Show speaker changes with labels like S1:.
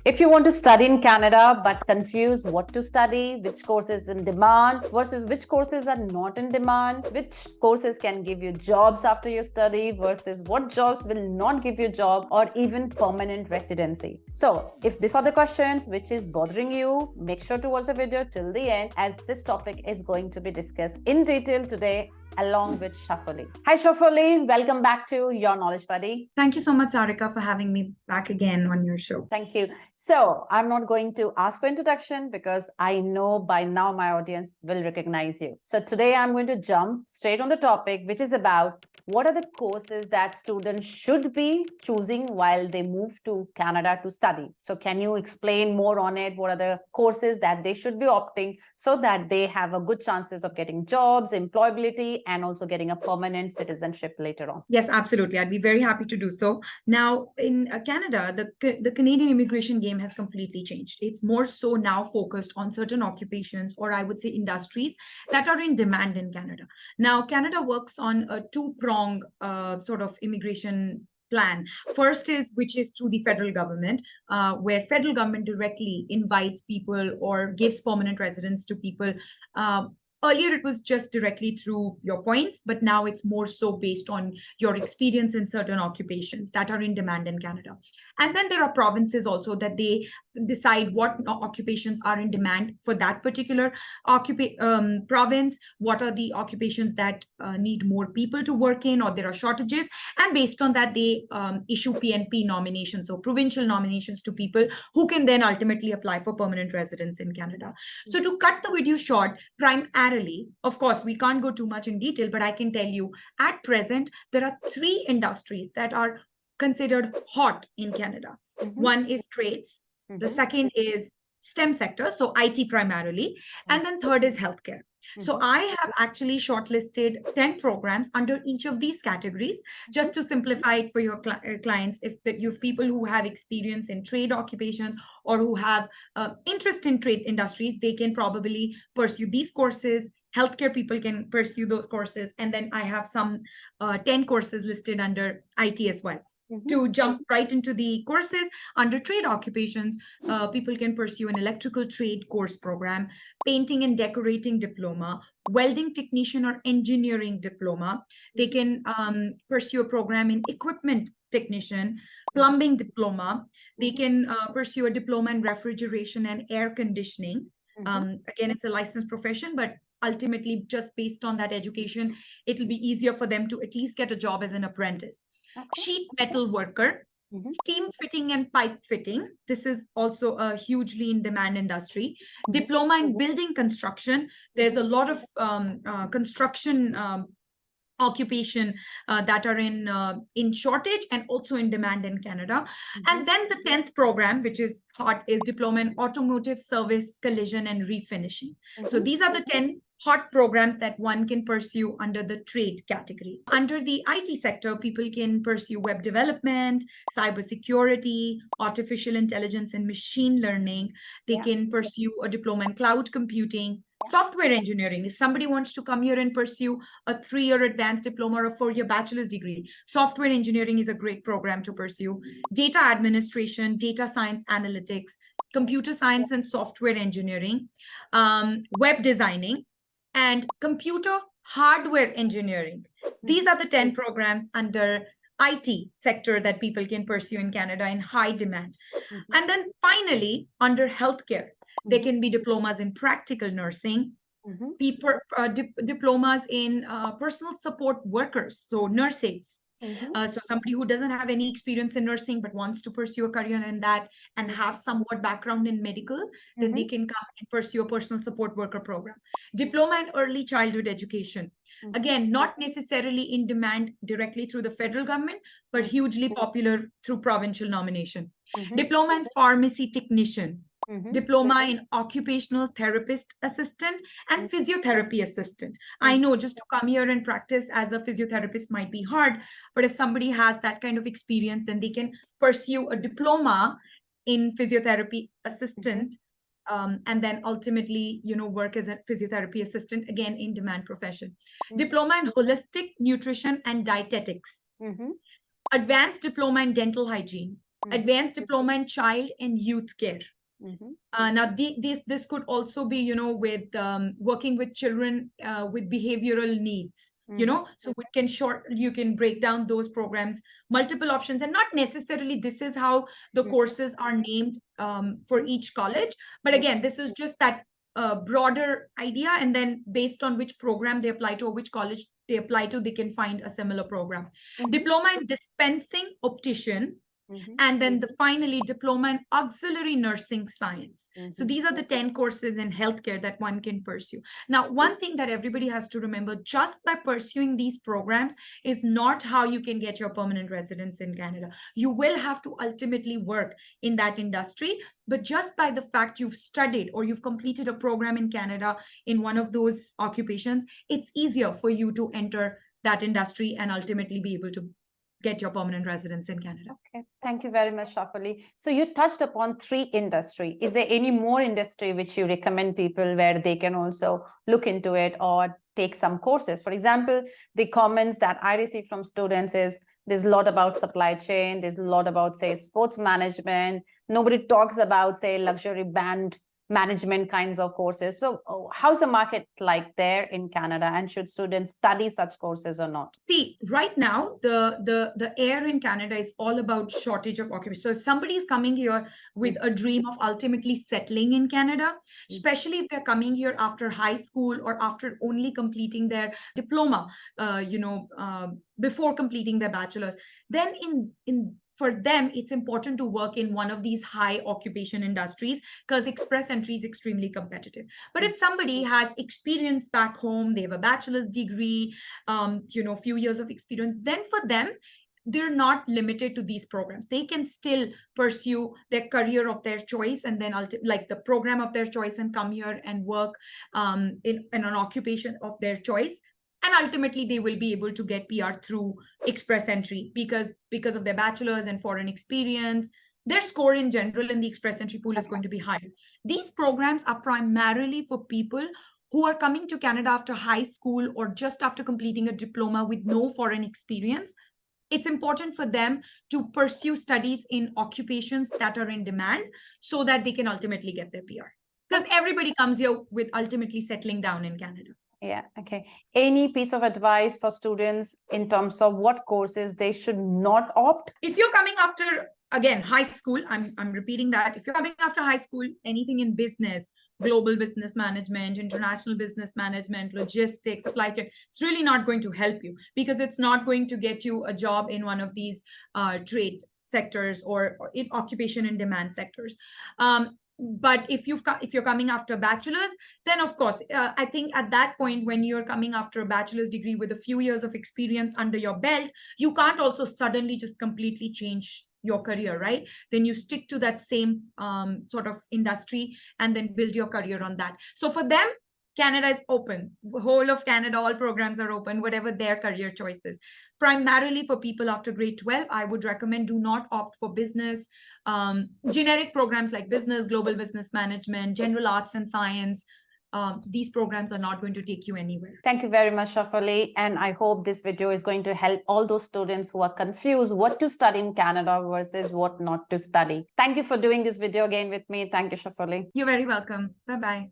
S1: If you want to study in Canada but confused what to study, which courses in demand versus which courses are not in demand, which courses can give you jobs after you study versus what jobs will not give you job or even permanent residency. So, if these are the questions which is bothering you, make sure to watch the video till the end as this topic is going to be discussed in detail today along with Shafali. Hi Shafali, welcome back to Your Knowledge Buddy.
S2: Thank you so much, Sarika, for having me back again on your show.
S1: Thank you. So I'm not going to ask for introduction because I know by now my audience will recognize you. So today I'm going to jump straight on the topic, which is about what are the courses that students should be choosing while they move to Canada to study. So can you explain more on it? What are the courses that they should be opting so that they have a good chances of getting jobs, employability, and also getting a permanent citizenship later on?
S2: Yes, absolutely. I'd be very happy to do so. Now, in Canada, the Canadian immigration game has completely changed. It's more so now focused on certain occupations, or I would say industries, that are in demand in Canada. Now, Canada works on a two-prong sort of immigration plan. First is, which is through the federal government, where federal government directly invites people or gives permanent residence to people. Earlier, it was just directly through your points, but now it's more so based on your experience in certain occupations that are in demand in Canada. And then there are provinces also that they decide what occupations are in demand for that particular province, what are the occupations that need more people to work in, or there are shortages. And based on that, they issue PNP nominations, so provincial nominations to people who can then ultimately apply for permanent residence in Canada. So to cut the video short, primarily, of course, we can't go too much in detail, but I can tell you at present, there are three industries that are considered hot in Canada. One is trades. The second is STEM sector, so IT primarily. And then third is healthcare. So I have actually shortlisted 10 programs under each of these categories, just to simplify it for your clients. If you have people who have experience in trade occupations or who have interest in trade industries, they can probably pursue these courses. Healthcare people can pursue those courses. And then I have some 10 courses listed under IT as well. To jump right into the courses under trade occupations, people can pursue an electrical trade course program, painting and decorating diploma, welding technician or engineering diploma. They can pursue a program in equipment technician, plumbing diploma. They can pursue a diploma in refrigeration and air conditioning. Again, it's a licensed profession, but ultimately, just based on that education, it will be easier for them to at least get a job as an apprentice. Sheet metal worker, steam fitting and pipe fitting. This is also a hugely in demand industry. Diploma in building construction. There's a lot of construction occupation that are in shortage and also in demand in Canada. And then the 10th program, which is hot, is diploma in automotive service, collision and refinishing. So these are the 10 hot programs that one can pursue under the trade category. Under the IT sector, people can pursue web development, cybersecurity, artificial intelligence and machine learning. They can pursue a diploma in cloud computing, software engineering. If somebody wants to come here and pursue a 3-year advanced diploma or a 4-year bachelor's degree, software engineering is a great program to pursue. Data administration, data science analytics, computer science and software engineering, web designing, and computer hardware engineering. These are the 10 programs under IT sector that people can pursue in Canada in high demand. And then finally, under healthcare, there can be diplomas in practical nursing, diplomas in personal support workers, so nurse aides. So somebody who doesn't have any experience in nursing but wants to pursue a career in that and have somewhat background in medical, then they can come and pursue a personal support worker program. Diploma in early childhood education. Again, not necessarily in demand directly through the federal government, but hugely popular through provincial nomination. Diploma in pharmacy technician. Diploma in occupational therapist assistant and physiotherapy assistant. I know just to come here and practice as a physiotherapist might be hard, but if somebody has that kind of experience, then they can pursue a diploma in physiotherapy assistant, and then ultimately, work as a physiotherapy assistant, again, in demand profession. Diploma in holistic nutrition and dietetics. Advanced diploma in dental hygiene. advanced diploma in child and youth care.
S1: Mhm.
S2: Now, this could also be, with working with children with behavioral needs. So you can break down those programs, multiple options, and not necessarily this is how the courses are named for each college. But again, this is just that broader idea, and then based on which program they apply to or which college they apply to, they can find a similar program. Diploma in dispensing optician. And then finally, diploma in auxiliary nursing science. So these are the 10 courses in healthcare that one can pursue. Now, one thing that everybody has to remember, just by pursuing these programs is not how you can get your permanent residence in Canada. You will have to ultimately work in that industry. But just by the fact you've studied or you've completed a program in Canada in one of those occupations, it's easier for you to enter that industry and ultimately be able to get your permanent residence in Canada.
S1: Okay, thank you very much, Shafali. So you touched upon 3 industry. Is there any more industry which you recommend people where they can also look into it or take some courses? For example, the comments that I receive from students is there's a lot about supply chain, there's a lot about, say, sports management. Nobody talks about, say, luxury brand management kinds of courses. So how's the market like there in Canada, and should students study such courses or not?
S2: See, right now, the air in Canada is all about shortage of occupation. So if somebody is coming here with a dream of ultimately settling in Canada, especially if they're coming here after high school or after only completing their diploma, before completing their bachelor's, then for them, it's important to work in one of these high occupation industries because express entry is extremely competitive. But if somebody has experience back home, they have a bachelor's degree, few years of experience, then for them, they're not limited to these programs. They can still pursue their career of their choice and then like the program of their choice and come here and work in an occupation of their choice. And ultimately, they will be able to get PR through express entry because of their bachelor's and foreign experience. Their score in general in the express entry pool is going to be higher. These programs are primarily for people who are coming to Canada after high school or just after completing a diploma with no foreign experience. It's important for them to pursue studies in occupations that are in demand so that they can ultimately get their PR. Because everybody comes here with ultimately settling down in Canada.
S1: Yeah, okay. Any piece of advice for students in terms of what courses they should not opt?
S2: If you're coming after, again, high school, I'm repeating that. If you're coming after high school, anything in business, global business management, international business management, logistics, supply chain, it's really not going to help you because it's not going to get you a job in one of these trade sectors or in occupation in demand sectors. But if you're coming after a bachelor's, then of course, I think at that point, when you're coming after a bachelor's degree with a few years of experience under your belt, you can't also suddenly just completely change your career, right? Then you stick to that same sort of industry and then build your career on that. So for them, Canada is open. The whole of Canada, all programs are open, whatever their career choices. Primarily for people after grade 12, I would recommend do not opt for business. Generic programs like business, global business management, general arts and science. These programs are not going to take you anywhere.
S1: Thank you very much, Shafali. And I hope this video is going to help all those students who are confused what to study in Canada versus what not to study. Thank you for doing this video again with me. Thank you, Shafali.
S2: You're very welcome. Bye-bye.